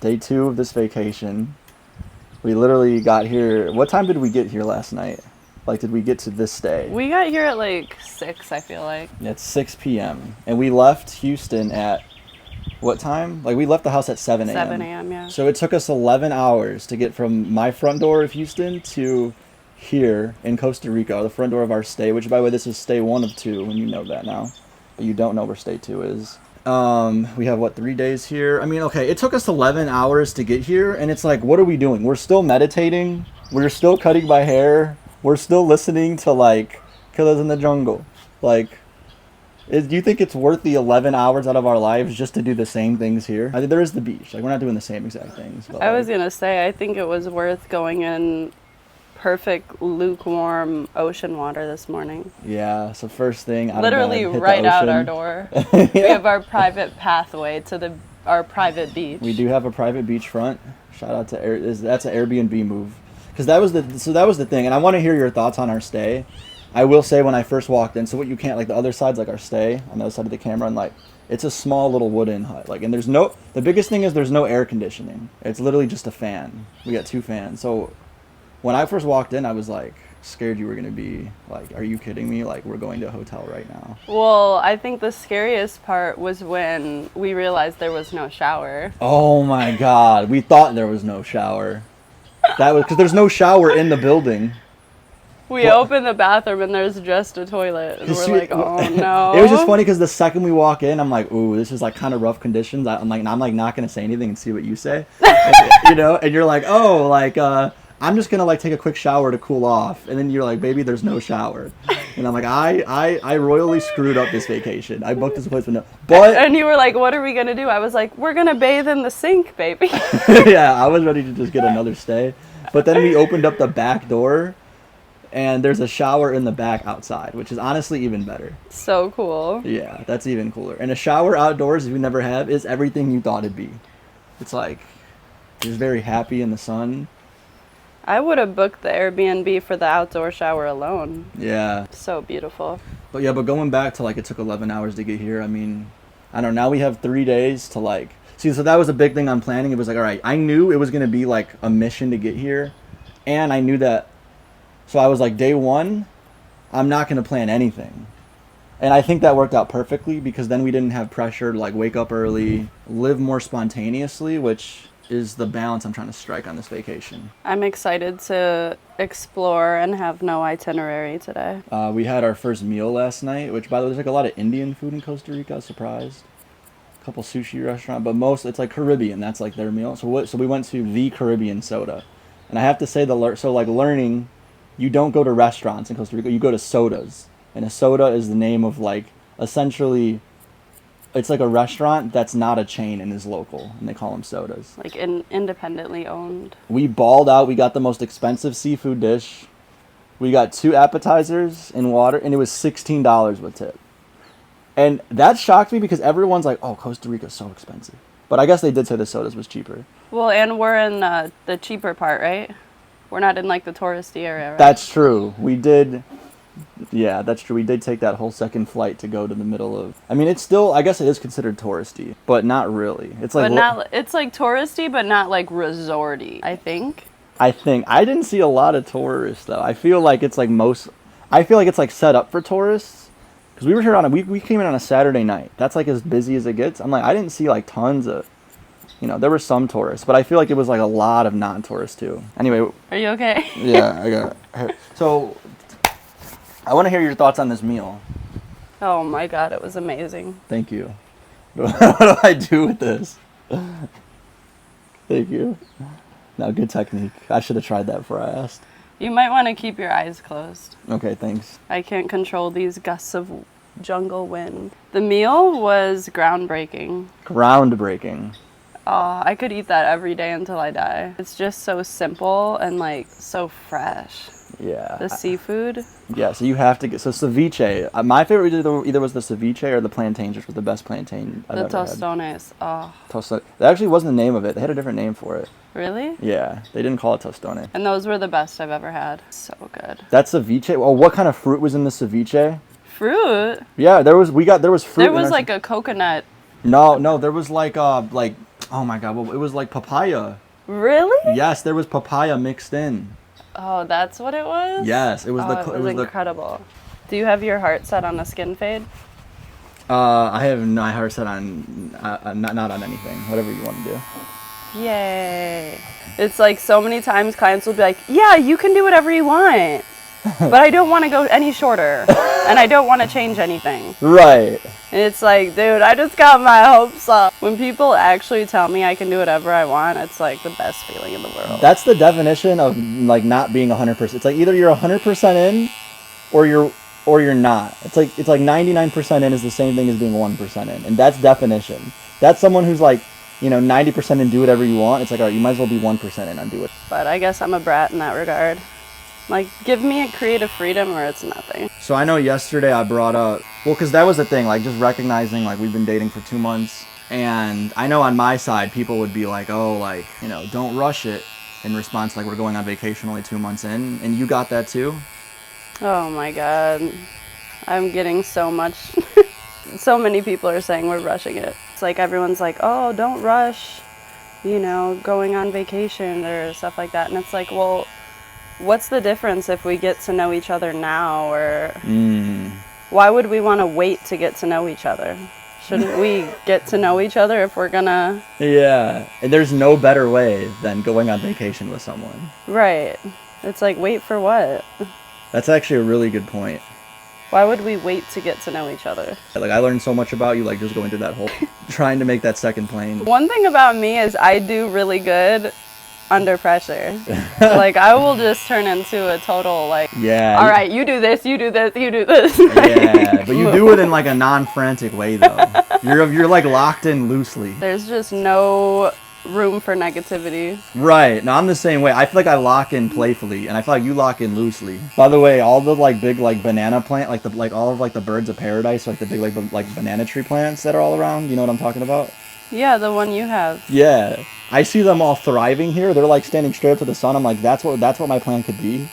Day 2 of this vacation. We literally got here. What time did we get here last night? Like, did we get to this day? We got here at like 6, I feel like. It's 6 p.m. And we left Houston at what time? Like, we left the house at 7 a.m. 7 a.m., yeah. So it took us 11 hours to get from my front door of Houston to here in Costa Rica, the front door of our stay, which, by the way, this is stay 1 of 2, and you know that now. But you don't know where stay 2 is. We have, 3 days here? I mean, okay, it took us 11 hours to get here, and it's like, what are we doing? We're still meditating. We're still cutting my hair. We're still listening to, Killers in the Jungle. Do you think it's worth the 11 hours out of our lives just to do the same things here? I think there is the beach. We're not doing the same exact things. But I was going to say, I think it was worth going in perfect lukewarm ocean water this morning. Yeah, so first thing out literally of bed, right out our door. Yeah. We have our private pathway to our private beach. We do have a private beachfront. Shout out to that's an Airbnb move. Because that was the thing, and I want to hear your thoughts on our stay. I will say when I first walked in, so what you can't, the other side's our stay on the other side of the camera, and it's a small little wooden hut. And the biggest thing is there's no air conditioning. It's literally just a fan. We got 2 fans. So when I first walked in, I was scared you were going to be are you kidding me? We're going to a hotel right now. Well, I think the scariest part was when we realized there was no shower. Oh my God. We thought there was no shower. That was because there's no shower in the building. We opened the bathroom and there's just a toilet. And we're like, oh no. It was just funny because the second we walk in, I'm like, ooh, this is kind of rough conditions. I'm not going to say anything and see what you say. And you're like, oh, I'm just going to take a quick shower to cool off. And then you're like, baby, there's no shower. And I'm like, I royally screwed up this vacation. I booked this place with no. But and you were like, what are we going to do? I was like, we're going to bathe in the sink, baby. Yeah, I was ready to just get another stay. But then we opened up the back door. And there's a shower in the back outside, which is honestly even better. So cool. Yeah, that's even cooler. And a shower outdoors, if you never have, is everything you thought it'd be. It's you're just very happy in the sun. I would have booked the Airbnb for the outdoor shower alone. Yeah. So beautiful. But going back to it took 11 hours to get here. I mean, I don't know. Now we have 3 days to see, so that was a big thing on planning. It was all right, I knew it was going to be a mission to get here. And I knew that. So I was day 1, I'm not going to plan anything. And I think that worked out perfectly because then we didn't have pressure to wake up early, live more spontaneously, which is the balance I'm trying to strike on this vacation. I'm excited to explore and have no itinerary today. We had our first meal last night, which by the way, there's a lot of Indian food in Costa Rica, I was surprised. A couple sushi restaurants, but most it's Caribbean, that's their meal. So we went to the Caribbean soda. And I have to say learning, you don't go to restaurants in Costa Rica, you go to sodas. And a soda is the name of essentially, it's a restaurant that's not a chain and is local, and they call them sodas. Independently owned. We balled out, we got the most expensive seafood dish. We got 2 appetizers and water, and it was $16 with tip. And that shocked me because everyone's oh, Costa Rica's so expensive. But I guess they did say the sodas was cheaper. Well, and we're in the cheaper part, right? We're not in the touristy area, right? That's true. We did. Yeah, that's true. We did take that whole second flight to go to the middle of. I mean, it's still. I guess it is considered touristy, but not really. It's But not. It's touristy, but not resorty. I think. I didn't see a lot of tourists though. I feel it's most. I feel it's set up for tourists because we were here we came in on a Saturday night. That's as busy as it gets. I'm I didn't see tons of. There were some tourists, but I feel it was a lot of non-tourists too. Anyway. Are you okay? Yeah, I got it. So, I want to hear your thoughts on this meal. Oh my God, it was amazing. Thank you. What do I do with this? Thank you. No, good technique. I should have tried that before I asked. You might want to keep your eyes closed. Okay, thanks. I can't control these gusts of jungle wind. The meal was groundbreaking. Groundbreaking. Oh, I could eat that every day until I die. It's just so simple and so fresh. Yeah. The seafood. Yeah, so you have to get ceviche. My favorite either was the ceviche or the plantains, which was the best plantain I've ever had. The tostones. Oh. That actually wasn't the name of it. They had a different name for it. Really? Yeah, they didn't call it tostone. And those were the best I've ever had. So good. That ceviche. Oh, what kind of fruit was in the ceviche? Fruit? Yeah, there was fruit. There was a coconut. No, there was Oh my god, well, it was like papaya. Really? Yes, there was papaya mixed in. Oh, that's what it was? Yes, it was it was incredible. Do you have your heart set on a skin fade? I have my heart set on not on anything. Whatever you want to do. Yay. It's like so many times clients will be like, yeah, you can do whatever you want, but I don't want to go any shorter, and I don't want to change anything. Right. And it's like, dude, I just got my hopes up. When people actually tell me I can do whatever I want, it's like the best feeling in the world. That's the definition of like not being 100%. It's like either you're 100% in, or you're not. It's like 99% in is the same thing as being 1% in, and that's definition. That's someone who's like, 90% in, do whatever you want. It's like, all right, you might as well be 1% in and do it. But I guess I'm a brat in that regard. Like, give me a creative freedom or it's nothing. So I know yesterday I brought up, well, because that was the thing, like just recognizing like we've been dating for 2 months, and I know on my side people would be like, oh, like, don't rush it, in response like we're going on vacation only 2 months in, and you got that too? Oh my god. I'm getting so much. So many people are saying we're rushing it. It's like everyone's like, oh, don't rush, going on vacation or stuff like that. And it's like, well, what's the difference if we get to know each other now? Or why would we want to wait to get to know each other? Shouldn't we get to know each other if we're gonna... Yeah, and there's no better way than going on vacation with someone. Right. It's like, wait for what? That's actually a really good point. Why would we wait to get to know each other? Like, I learned so much about you, like, just going through that whole... trying to make that second plane. One thing about me is I do really good under pressure. Like, I will just turn into a total, like... Yeah. All right, you do this, you do this, you do this. Yeah, but you do it in, like, a non-frantic way, though. You're like, locked in loosely. There's just no room for negativity. Right. No, I'm the same way. I feel like I lock in playfully, and I feel like you lock in loosely. By the way, all the like big like banana plant, like all of like the birds of paradise, like the big like banana tree plants that are all around. You know what I'm talking about? Yeah, the one you have. Yeah, I see them all thriving here. They're like standing straight up to the sun. I'm like, that's what my plant could be.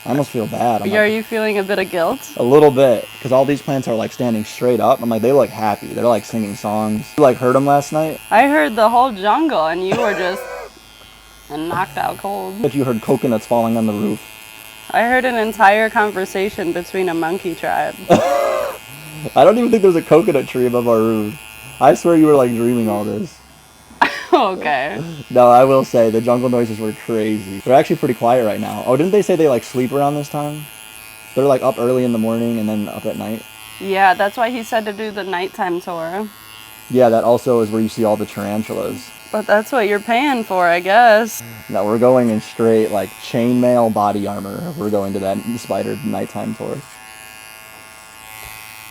I almost feel bad. Are you feeling a bit of guilt? A little bit, because all these plants are like standing straight up. I'm like, they look happy. They're like singing songs. You like heard them last night? I heard the whole jungle, and you were just knocked out cold. But you heard coconuts falling on the roof. I heard an entire conversation between a monkey tribe. I don't even think there's a coconut tree above our roof. I swear you were like dreaming all this. Okay. No, I will say the jungle noises were crazy. They're actually pretty quiet right now. Oh, didn't they say they like sleep around this time? They're like up early in the morning and then up at night. Yeah, that's why he said to do the nighttime tour. Yeah, that also is where you see all the tarantulas. But that's what you're paying for, I guess. No, we're going in straight like chainmail body armor. We're going to that spider nighttime tour.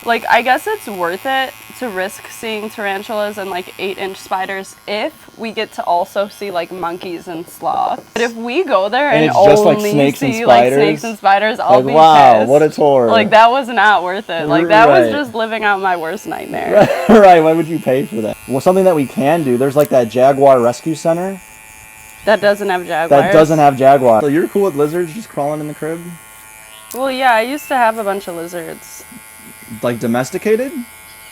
Like, I guess it's worth it to risk seeing tarantulas and like 8-inch spiders if we get to also see like monkeys and sloths. But if we go there and it's just, only like, snakes see and like snakes and spiders, I'll be wow, pissed. what a tour. Like, that was not worth it. Like, that Right. was just living out my worst nightmare. Right, why would you pay for that? Well, something that we can do, there's like that jaguar rescue center. That doesn't have jaguars. That doesn't have jaguar. So you're cool with lizards just crawling in the crib? Well, yeah, I used to have a bunch of lizards. Like domesticated?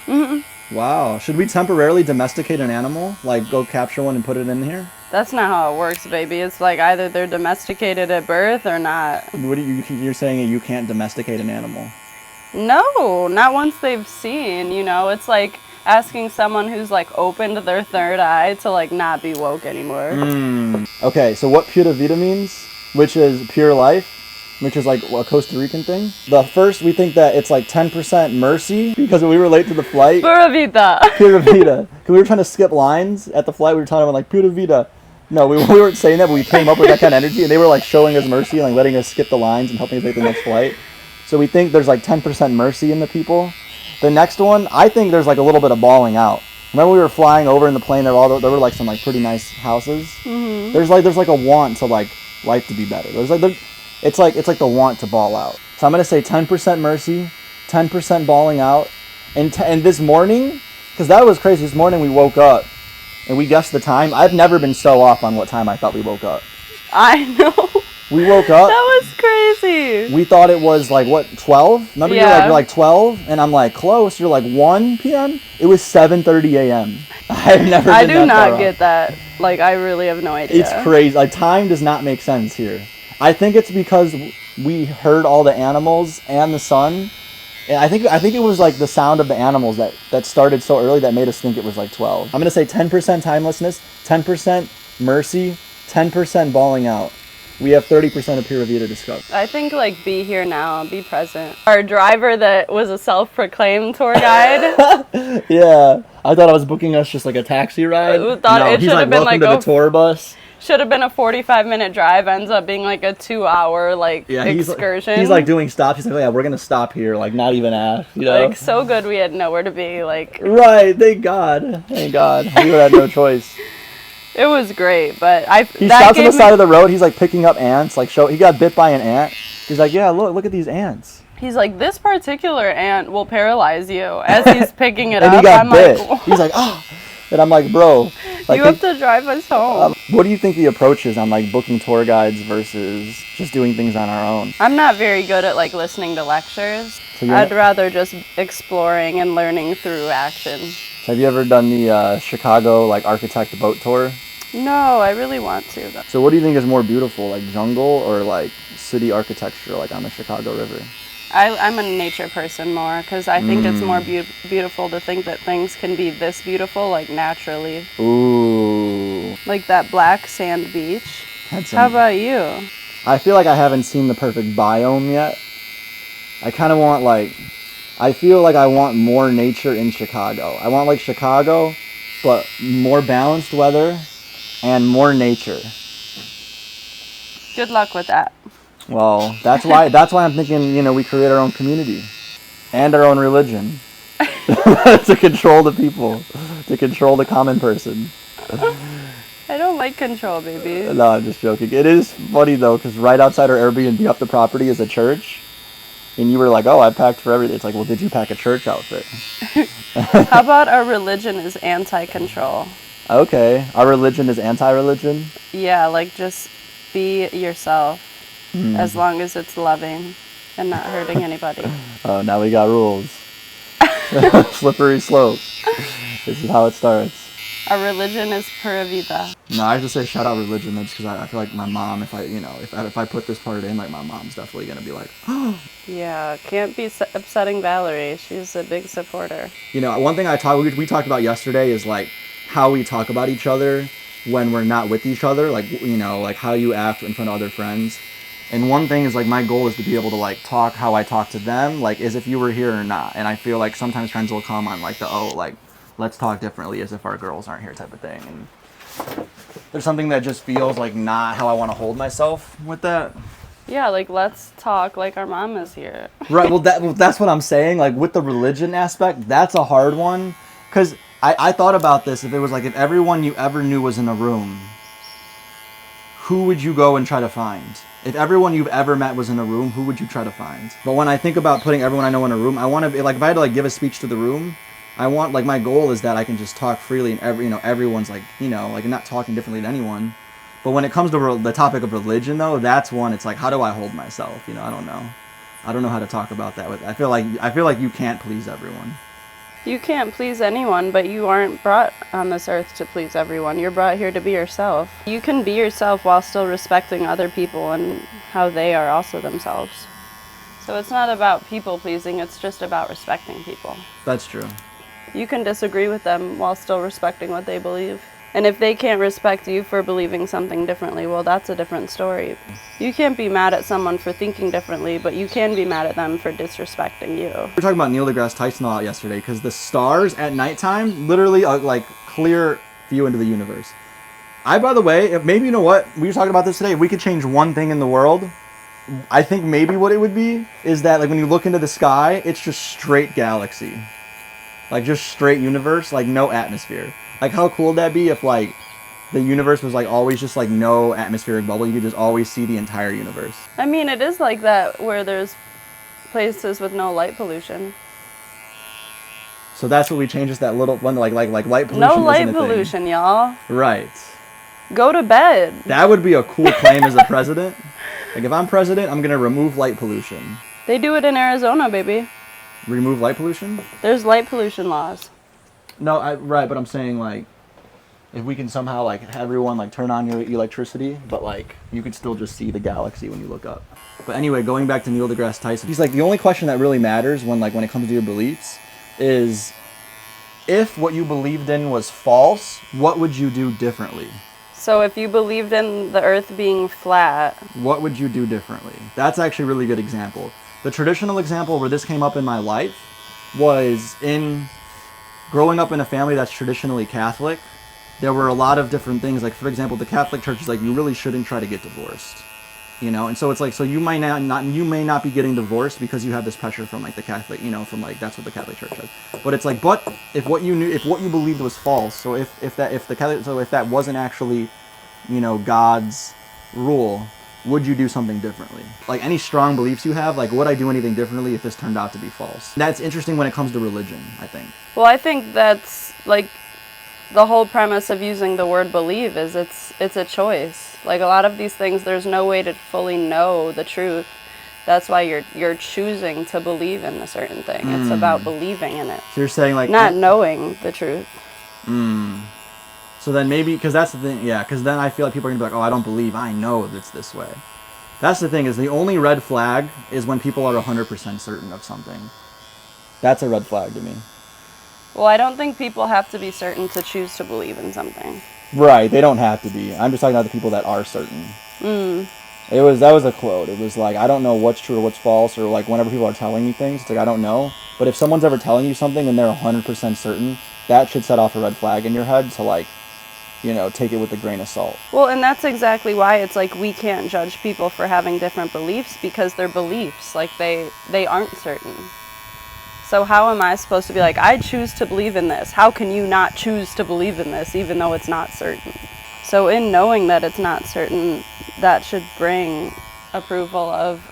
Mm-hmm. Wow. Should we temporarily domesticate an animal? Like go capture one and put it in here? That's not how it works, baby. It's like either they're domesticated at birth or not. What are you're saying that you can't domesticate an animal? No, not once they've seen, It's like asking someone who's like opened their third eye to like not be woke anymore. Okay, so what Pura Vida means, which is pure life, which is like a Costa Rican thing. The first, we think that it's like 10% mercy because we were late to the flight. Pura Vida. Pura Vida. Because we were trying to skip lines at the flight. We were talking about like Pura Vida. No, we weren't saying that, but we came up with that kind of energy, and they were like showing us mercy and like letting us skip the lines and helping us make the next flight. So we think there's like 10% mercy in the people. The next one, I think there's like a little bit of bawling out. Remember we were flying over in the plane, there were like some like pretty nice houses. Mm-hmm. There's like a want to like life to be better. It's like the want to bawl out. So I'm gonna say 10% mercy, 10% bawling out, and this morning, because that was crazy. This morning we woke up, and we guessed the time. I've never been so off on what time I thought we woke up. I know. We woke up. That was crazy. We thought it was like, what, 12? Remember you're like 12? And I'm like, close. You're like 1 p.m.? It was 7:30 a.m. I've never I been do that not far get off. that. Like, I really have no idea. It's crazy. Like, time does not make sense here. I think it's because we heard all the animals and the sun. And I think it was like the sound of the animals that started so early that made us think it was like 12. I'm going to say 10% timelessness, 10% mercy, 10% balling out. We have 30% of peer review to discover. I think, like, be here now, be present. Our driver that was a self-proclaimed tour guide. Yeah. I thought I was booking us just like a taxi ride. It he's should like, have been welcome like to the tour bus. Should have been a 45-minute drive, ends up being like a 2-hour excursion. He's like doing stops. He's like, oh yeah, we're gonna stop here. Like, not even ask, you know. Like, so good we had nowhere to be. Like, right. Thank God. We had no choice. it was great, but He stops on the side of the road. He's like picking up ants. Like, he got bit by an ant. He's like, yeah, look at these ants. He's like, this particular ant will paralyze you. As he's picking it and up, he got I'm bit. like, He's like, oh. And I'm like, bro, like, you have to drive us home. What do you think the approach is on like booking tour guides versus just doing things on our own? I'm not very good at like listening to lectures. So I'd rather just exploring and learning through action. Have you ever done the Chicago like architect boat tour? No, I really want to though. So what do you think is more beautiful, like jungle or like city architecture, like on the Chicago River? I'm a nature person more because I think it's more beautiful to think that things can be this beautiful, like naturally. Ooh. Like that black sand beach. How about you? I feel like I haven't seen the perfect biome yet. I kind of want I feel like I want more nature in Chicago. I want like Chicago, but more balanced weather and more nature. Good luck with that. Well, that's why I'm thinking, we create our own community and our own religion to control the people, to control the common person. I don't like control, baby. No, I'm just joking. It is funny though, because right outside our Airbnb up the property is a church, and you were like, "Oh, I packed for everything." It's like, well, did you pack a church outfit? How about our religion is anti-control? Okay, our religion is anti-religion. Yeah, like just be yourself. As long as it's loving and not hurting anybody. Oh, now we got rules. Slippery slope. This is how it starts. Our religion is pura vida. No, I have to say shout out religion. That's because I feel like my mom, if I put this part in, like my mom's definitely gonna be like, oh. Yeah, can't be upsetting Valerie. She's a big supporter. One thing we talked about yesterday is like how we talk about each other when we're not with each other. Like like how you act in front of other friends. And one thing is like my goal is to be able to like talk how I talk to them, like as if you were here or not. And I feel like sometimes friends will come on like let's talk differently as if our girls aren't here type of thing. And there's something that just feels like not how I want to hold myself with that. Yeah, like let's talk like our mom is here. Right. Well, that's what I'm saying. Like with the religion aspect, that's a hard one. Because I thought about this. If everyone you ever knew was in a room, who would you go and try to find? If everyone you've ever met was in a room, who would you try to find? But when I think about putting everyone I know in a room, I want to be like, if I had to like give a speech to the room, I want like my goal is that I can just talk freely and everyone's like, like not talking differently to anyone. But when it comes to the topic of religion though, that's one, it's like, how do I hold myself? I don't know. I don't know how to talk about that. I feel like you can't please everyone. You can't please anyone, but you aren't brought on this earth to please everyone. You're brought here to be yourself. You can be yourself while still respecting other people and how they are also themselves. So it's not about people pleasing, it's just about respecting people. That's true. You can disagree with them while still respecting what they believe. And if they can't respect you for believing something differently, well, that's a different story. You can't be mad at someone for thinking differently, but you can be mad at them for disrespecting you. We were talking about Neil deGrasse Tyson a lot yesterday because the stars at nighttime literally are like clear view into the universe. By the way, if maybe we were talking about this today, if we could change one thing in the world, I think maybe what it would be is that like when you look into the sky, it's just straight galaxy. Like just straight universe, like no atmosphere. Like how cool would that be if like the universe was like always just like no atmospheric bubble? You could just always see the entire universe. I mean, it is like that where there's places with no light pollution. So that's what we changed, is that little one, like light pollution. No light pollution, y'all. Right. Go to bed. That would be a cool claim as a president. Like, if I'm president, I'm going to remove light pollution. They do it in Arizona, baby. Remove light pollution? There's light pollution laws. No, right, but I'm saying, like, if we can somehow, like, have everyone, like, turn on your electricity, but, like, you could still just see the galaxy when you look up. But anyway, going back to Neil deGrasse Tyson, he's like, the only question that really matters when it comes to your beliefs is, if what you believed in was false, what would you do differently? So if you believed in the earth being flat, what would you do differently? That's actually a really good example. The traditional example where this came up in my life was in growing up in a family that's traditionally Catholic. There were a lot of different things. Like, for example, the Catholic Church is like, you really shouldn't try to get divorced. You know, and so it's like, so you may not be getting divorced because you have this pressure from, like, the Catholic, you know, from, like, that's what the Catholic Church says. But it's like, but if what you believed was false, so if that wasn't actually, you know, God's rule, would you do something differently? Like, any strong beliefs you have, like, would I do anything differently if this turned out to be false? That's interesting when it comes to religion, I think. Well, I think that's, like, the whole premise of using the word believe is it's a choice. Like, a lot of these things, there's no way to fully know the truth. That's why you're choosing to believe in a certain thing. It's about believing in it. So you're saying, like, not knowing the truth. So then maybe, because that's the thing, yeah, because then I feel like people are going to be like, oh, I don't believe, I know it's this way. That's the thing, is the only red flag is when people are 100% certain of something. That's a red flag to me. Well, I don't think people have to be certain to choose to believe in something. Right, they don't have to be. I'm just talking about the people that are certain. That was a quote. It was like, I don't know what's true or what's false, or like whenever people are telling me things, it's like, I don't know. But if someone's ever telling you something and they're 100% certain, that should set off a red flag in your head to, like, you know, take it with a grain of salt. Well, and that's exactly why it's like we can't judge people for having different beliefs, because they're beliefs. Like, they aren't certain. So how am I supposed to be like, I choose to believe in this? How can you not choose to believe in this even though it's not certain? So in knowing that it's not certain, that should bring approval of,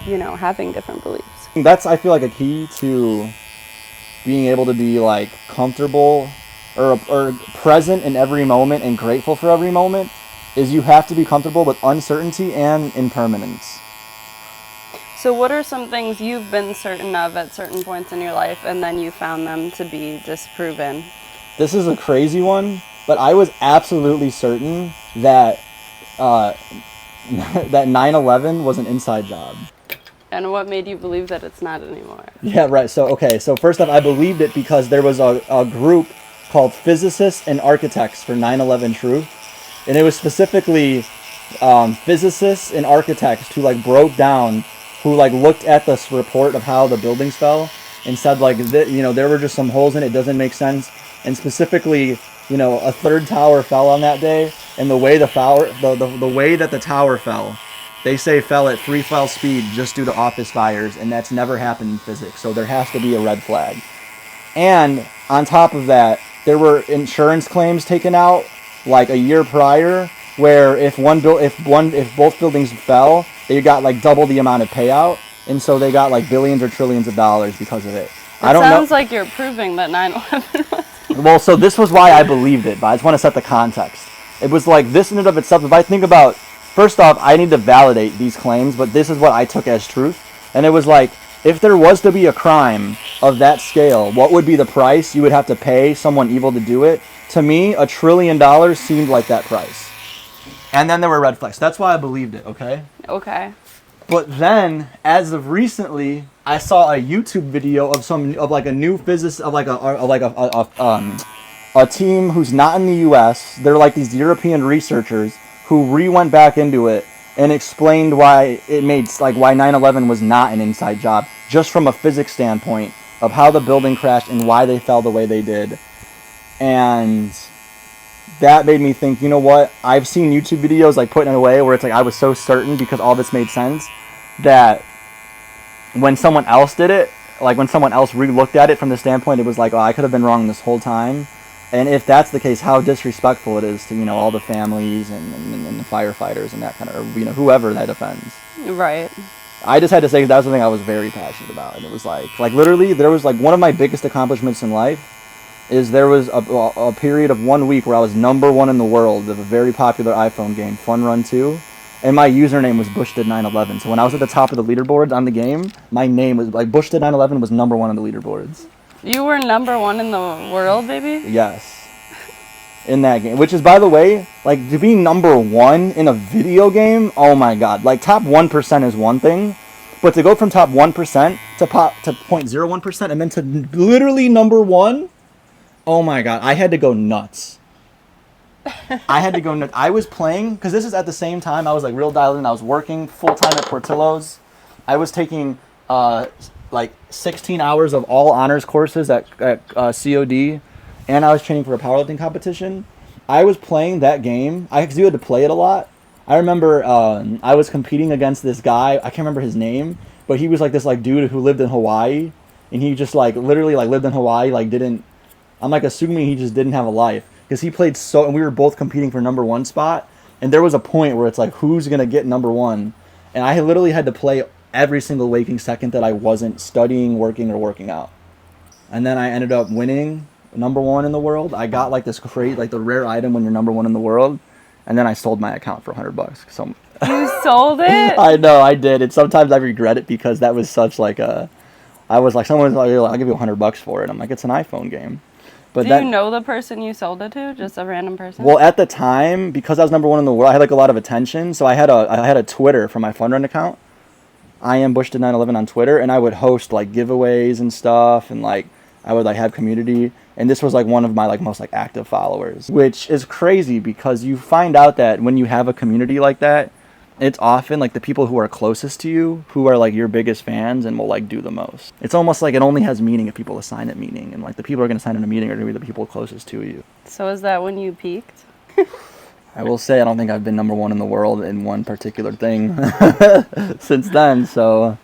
you know, having different beliefs. That's, I feel like, a key to being able to be, like, comfortable or present in every moment and grateful for every moment, is you have to be comfortable with uncertainty and impermanence. So what are some things you've been certain of at certain points in your life and then you found them to be disproven? This is a crazy one, but I was absolutely certain that that 9/11 was an inside job. And what made you believe that it's not anymore? Yeah, right. So first off, I believed it because there was a group called Physicists and Architects for 9/11 Truth. And it was specifically physicists and architects who, like, broke down, who, like, looked at this report of how the buildings fell and said, like, you know, there were just some holes in it, doesn't make sense. And specifically, you know, a third tower fell on that day, and the way the way that the tower fell, they say fell at free-fall speed just due to office fires, and that's never happened in physics, so there has to be a red flag. And on top of that, there were insurance claims taken out, like, a year prior, where if both buildings fell, they got, like, double the amount of payout, and so they got, like, billions or trillions of dollars because of it. It sounds like you're proving that 9/11 was... Well, so this was why I believed it, but I just want to set the context. It was like, this in and of itself, if I think about, first off, I need to validate these claims, but this is what I took as truth. And it was like, if there was to be a crime of that scale, what would be the price you would have to pay someone evil to do it? To me, $1 trillion seemed like that price. And then there were red flags. That's why I believed it, okay? Okay. But then, as of recently, I saw a YouTube video of like a new physicist, of like a team who's not in the U.S. They're like these European researchers who went back into it and explained why why 9/11 was not an inside job, just from a physics standpoint of how the building crashed and why they fell the way they did. And that made me think, you know what? I've seen YouTube videos, like, put in a way where it's like I was so certain because all this made sense, that when someone else did it, like when someone else re-looked at it from the standpoint, it was like, oh, I could have been wrong this whole time. And if that's the case, how disrespectful it is to, you know, all the families and the firefighters and that kind of, you know, whoever that offends. Right. I just had to say that was something I was very passionate about. And it was like literally, there was like one of my biggest accomplishments in life is there was a period of 1 week where I was #1 in the world of a very popular iPhone game, Fun Run 2. And my username was Bush911. So when I was at the top of the leaderboards on the game, my name was like Bush911 was number 1 on the leaderboards. You were number 1 in the world, baby? Yes. In that game, which is, by the way, like, to be number 1 in a video game, oh my god. Like, top 1% is one thing, but to go from top 1% to 0.01% and then to literally number 1, oh my god, I had to go nuts. I was playing, because this is at the same time I was like real dialed in. I was working full-time at Portillo's. I was taking like 16 hours of all honors courses at COD, and I was training for a powerlifting competition. I was playing that game. Because you had to play it a lot. I remember I was competing against this guy. I can't remember his name, but he was like this like dude who lived in Hawaii, and he just like literally like lived in Hawaii. Like didn't. I'm like assuming he just didn't have a life, because he played so, and we were both competing for number 1 spot. And there was a point where it's like, who's gonna get number 1? And I literally had to play every single waking second that I wasn't studying, working, or working out. And then I ended up winning number 1 in the world. I got like this great, like the rare item when you're number 1 in the world. And then I sold my account for $100. So You sold it? I know, I did. And sometimes I regret it, because that was such like a, I was like, someone's like, I'll give you $100 for it. I'm like, it's an iPhone game. But Do you know the person you sold it to? Just a random person? Well, at the time, because I was number 1 in the world, I had like a lot of attention. So I had a Twitter for my fun run account. I am Bush911 on Twitter, and I would host like giveaways and stuff, and like I would like have community. And this was like one of my like most like active followers, which is crazy, because you find out that when you have a community like that, it's often like the people who are closest to you who are like your biggest fans and will like do the most. It's almost like it only has meaning if people assign it meaning, and like the people who are going to sign in a meeting are going to be the people closest to you. So is that when you peaked? I will say I don't think I've been number 1 in the world in one particular thing since then. So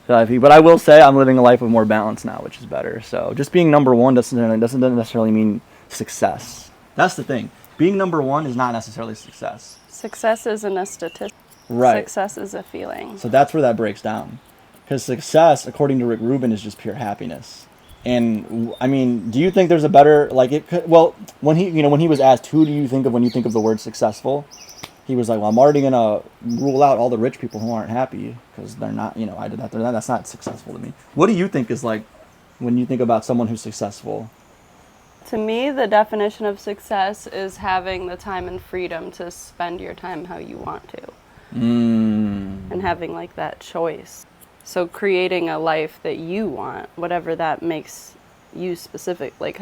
but I will say I'm living a life with more balance now, which is better. So just being number 1 doesn't necessarily mean success. That's the thing. Being number 1 is not necessarily success. Success isn't a statistic. Right. Success is a feeling. So that's where that breaks down. Because success, according to Rick Rubin, is just pure happiness. And I mean, do you think there's a better, like it could, well, when he was asked, who do you think of when you think of the word successful? He was like, well, I'm already going to rule out all the rich people who aren't happy, because they're not, I did that. That's not successful to me. What do you think is like when you think about someone who's successful? To me, the definition of success is having the time and freedom to spend your time how you want to. And having like that choice. So creating a life that you want, whatever that makes you specific, like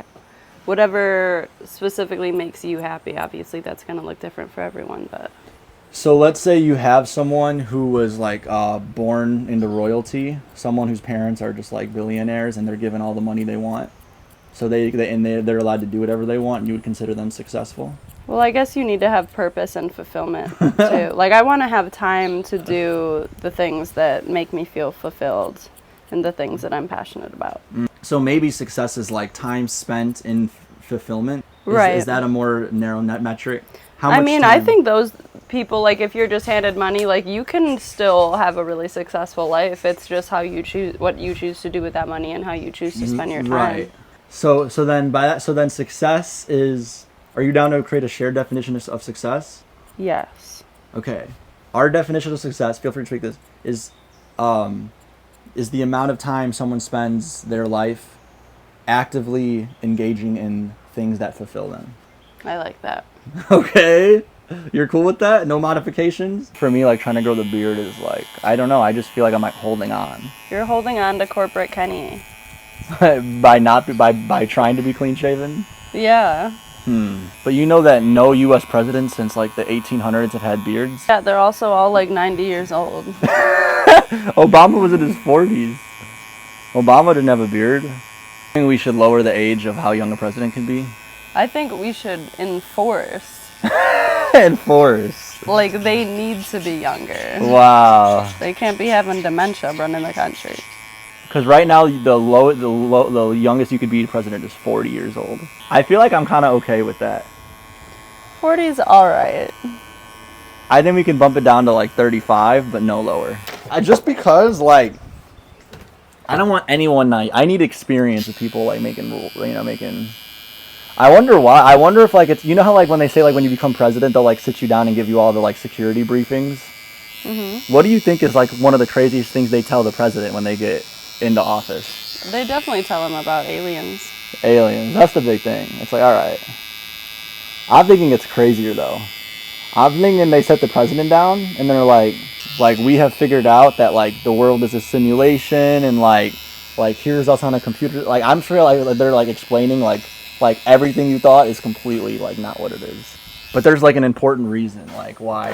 whatever specifically makes you happy. Obviously that's going to look different for everyone, but. So let's say you have someone who was like born into royalty, someone whose parents are just like billionaires and they're given all the money they want. So they're allowed to do whatever they want, and you would consider them successful? Well, I guess you need to have purpose and fulfillment too. Like I want to have time to do the things that make me feel fulfilled and the things that I'm passionate about. So maybe success is like time spent in fulfillment? Right. Is that a more narrow net metric? How much I mean, time? I think those people, like if you're just handed money, like you can still have a really successful life. It's just how you choose, what you choose to do with that money and how you choose to spend your time. Right. So then success is, are you down to create a shared definition of success? Yes. Okay. Our definition of success, feel free to tweak this, is the amount of time someone spends their life actively engaging in things that fulfill them. I like that. Okay. You're cool with that? No modifications? For me, like trying to grow the beard is like, I don't know, I just feel like I'm like holding on. You're holding on to corporate Kenny. by trying to be clean shaven? Yeah. But you know that no U.S. president since like the 1800s have had beards? Yeah, they're also all like 90 years old. Obama was in his 40s. Obama didn't have a beard. I think we should lower the age of how young a president can be. I think we should enforce. Enforce. Like they need to be younger. Wow. They can't be having dementia running the country. Because right now, the youngest you could be president is 40 years old. I feel like I'm kind of okay with that. 40 is alright. I think we can bump it down to like 35, but no lower. Just because, like, I don't want anyone I need experience with people like making rules, I wonder why. I wonder if like it's you know how like when they say like when you become president they'll like sit you down and give you all the like security briefings. What do you think is like one of the craziest things they tell the president when they get into office? They definitely tell him about aliens. Aliens. That's the big thing. It's like, all right. I'm thinking it's crazier though. I'm thinking they set the president down and they're like we have figured out that like the world is a simulation and like here's us on a computer. Like I'm sure like they're like explaining like everything you thought is completely like not what it is. But there's like an important reason like why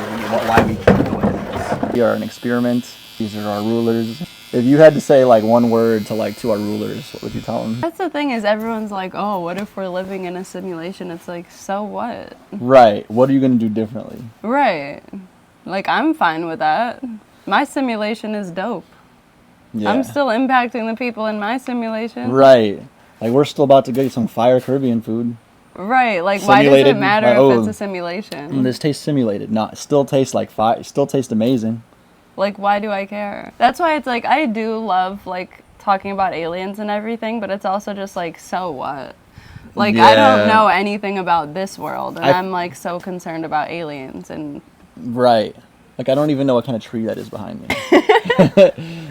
we keep doing this. We are an experiment. These are our rulers. If you had to say like one word to our rulers, what would you tell them? That's the thing is everyone's like, oh, what if we're living in a simulation? It's like, so what? Right. What are you going to do differently? Right. Like, I'm fine with that. My simulation is dope. Yeah. I'm still impacting the people in my simulation. Right. Like, we're still about to get some fire Caribbean food. Right. Like, Simulated, why does it matter if it's a simulation? This tastes simulated. No, it still tastes like fire. It still tastes amazing. Like, why do I care? That's why it's like, I do love, like, talking about aliens and everything, but it's also just like, so what? Like, I don't know anything about this world, and I'm, like, so concerned about aliens and... Right. Like, I don't even know what kind of tree that is behind me.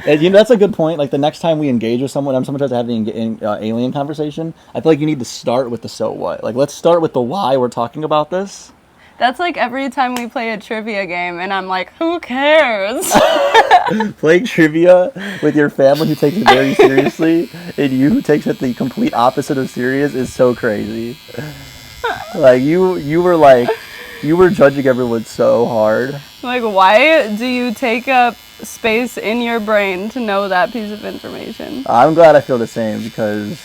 And, you know, that's a good point. Like, the next time we engage with someone, someone tries to have the alien conversation, I feel like you need to start with the so what. Like, let's start with the why we're talking about this. That's like every time we play a trivia game, and I'm like, who cares? Playing trivia with your family who takes it very seriously, and you who takes it the complete opposite of serious is so crazy. Like, you were judging everyone so hard. Like, why do you take up space in your brain to know that piece of information? I'm glad I feel the same, because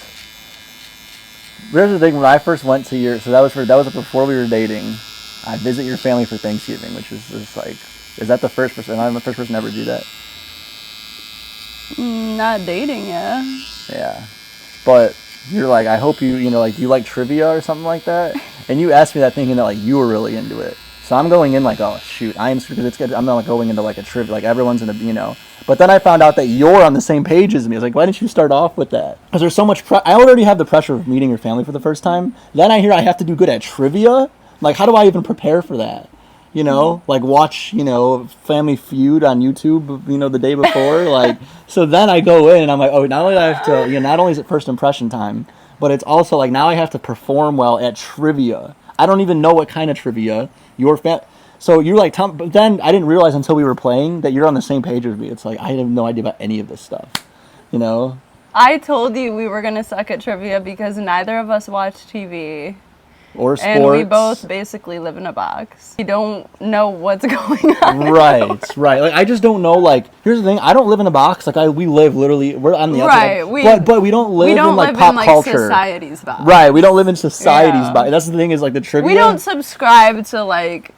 here's the thing, when I first went to your, so that was before we were dating. I visit your family for Thanksgiving, which is just like, is that the first person? Am I the first person to ever do that? Not dating, yeah. Yeah. But you're like, I hope you know, like, do you like trivia or something like that? And you asked me that thinking that, like, you were really into it. So I'm going in like, oh, shoot, because it's good. I'm not like, going into like a trivia, like everyone's in a, you know. But then I found out that you're on the same page as me. I was like, why didn't you start off with that? Because there's so much, I already have the pressure of meeting your family for the first time. Then I hear I have to do good at trivia. Like, how do I even prepare for that? You know, like watch, you know, Family Feud on YouTube, you know, the day before. Like, so then I go in and I'm like, oh, not only do I have to, you know, not only is it first impression time, but it's also like now I have to perform well at trivia. I don't even know what kind of trivia. So you're like, but then I didn't realize until we were playing that you're on the same page as me. It's like, I have no idea about any of this stuff, you know? I told you we were going to suck at trivia because neither of us watch TV. Or sports. And we both basically live in a box. We don't know what's going on. Right. Like, I just don't know, like, here's the thing, I don't live in a box. Like, we're on the outside. Right. But we don't live in, like, pop culture. Society's box. Right, we don't live in society's box. That's the thing is, like, the trivia. We don't subscribe to, like,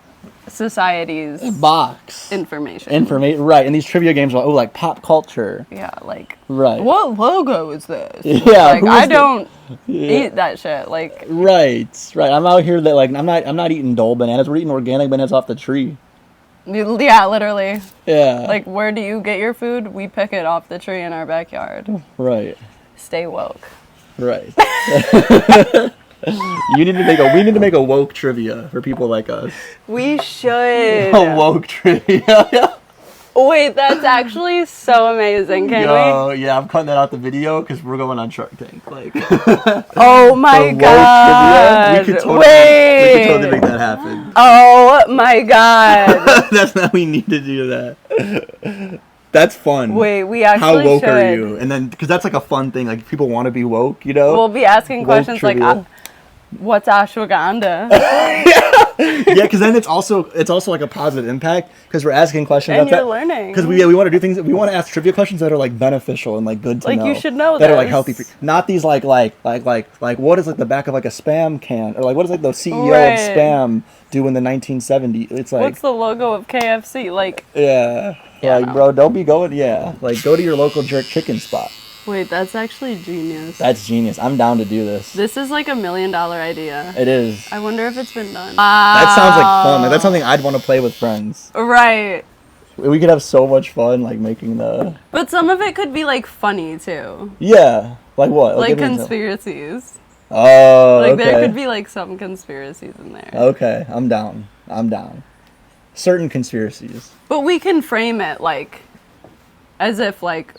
society's box information. Right, and these trivia games are like pop culture. Yeah, like, right. What logo is this? Yeah, like, I don't eat that shit. Like, right. I'm out here that like I'm not eating Dole bananas. We're eating organic bananas off the tree. Yeah, literally. Yeah. Like, where do you get your food? We pick it off the tree in our backyard. Right. Stay woke. Right. We need to make a woke trivia for people like us. We should. A woke trivia. Wait, that's actually so amazing. Can we? Yeah, I'm cutting that out the video because we're going on Shark Tank. Like, oh my god! We could totally make that happen. Oh my god! That's not. We need to do that. That's fun. Wait, we actually How woke should. are you? And then, because that's like a fun thing. Like, people want to be woke, you know? We'll be asking woke questions trivia. like, what's ashwagandha? Yeah, because then it's also like a positive impact because we're asking questions. And you're learning. Because we want to do things. We want to ask trivia questions that are like beneficial and like good to know. Like, you should know that this. are like healthy. Not these like what is like the back of like a Spam can, or like what is like the CEO of Spam do in the 1970s? It's like, what's the logo of KFC? Like, yeah, like, bro, don't be going. Yeah, like, go to your local jerk chicken spot. Wait, that's actually genius. That's genius. I'm down to do this. This is like $1 million idea. It is. I wonder if it's been done. That sounds like fun. Like, that's something I'd want to play with friends. Right. We could have so much fun, like, making the... But some of it could be, like, funny, too. Yeah. Like what? Like conspiracies. Oh, Like, okay. there could be, like, some conspiracies in there. Okay, I'm down. I'm down. Certain conspiracies. But we can frame it, like, as if, like,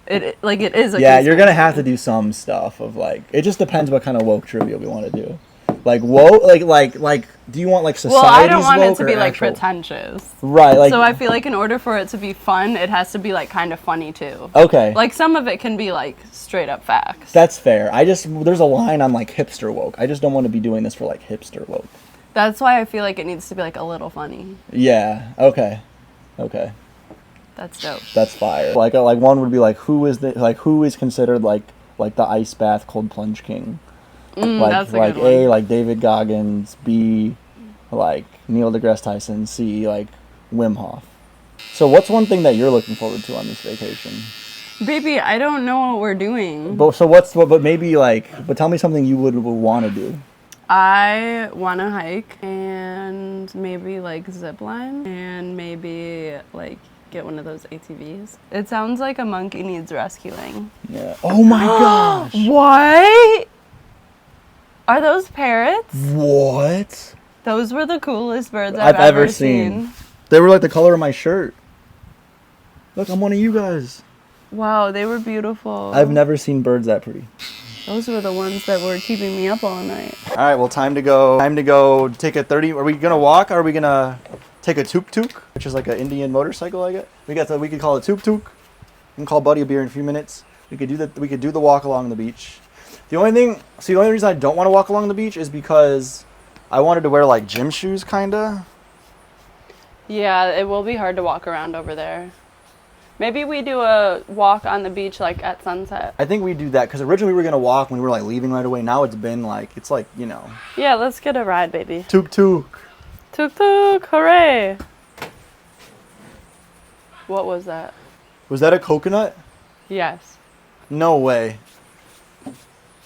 it is a Yeah, you're gonna conspiracy. have to do some stuff of like. It just depends what kind of woke trivia we want to do. Like woke, like. Do you want like society's Well, I don't want it woke to or be, like, actual- pretentious. Right, like. So I feel like in order for it to be fun, it has to be, like, kind of funny, too. Okay. Like, some of it can be, like, straight up facts. That's fair. There's a line on like hipster woke. I just don't want to be doing this for like hipster woke. That's why I feel like it needs to be, like, a little funny. Yeah. Okay. That's dope. That's fire. Like one would be like who is considered like the ice bath cold plunge king. That's a like good one. A, like David Goggins, B, like Neil deGrasse Tyson, C, like Wim Hof. So what's one thing that you're looking forward to on this vacation? Baby, I don't know what we're doing. But tell me something you would want to do. I want to hike and maybe, like, zip line and maybe, like, get one of those ATVs. It sounds like a monkey needs rescuing. Yeah. Oh my gosh. What? Are those parrots? What? Those were the coolest birds I've I've ever ever seen. seen. They were like the color of my shirt. Look, I'm one of you guys. Wow, they were beautiful. I've never seen birds that pretty. Those were the ones that were keeping me up all night. All right, well, time to go take a 30. Are we going to walk or are we going to take a tuk-tuk, which is like an Indian motorcycle, I guess? We could call it tuk-tuk. We can call Buddy a beer in a few minutes. We could do the walk along the beach. The only reason I don't want to walk along the beach is because I wanted to wear like gym shoes kinda. Yeah, it will be hard to walk around over there. Maybe we do a walk on the beach, like, at sunset. I think we do that because originally we were going to walk when we were like leaving right away. Now it's like, you know. Yeah, let's get a ride, baby. Tuk-tuk. Tuk tuk, hooray! What was that? Was that a coconut? Yes. No way.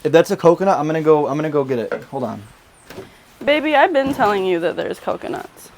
If that's a coconut, I'm gonna go get it. Hold on. Baby, I've been telling you that there's coconuts.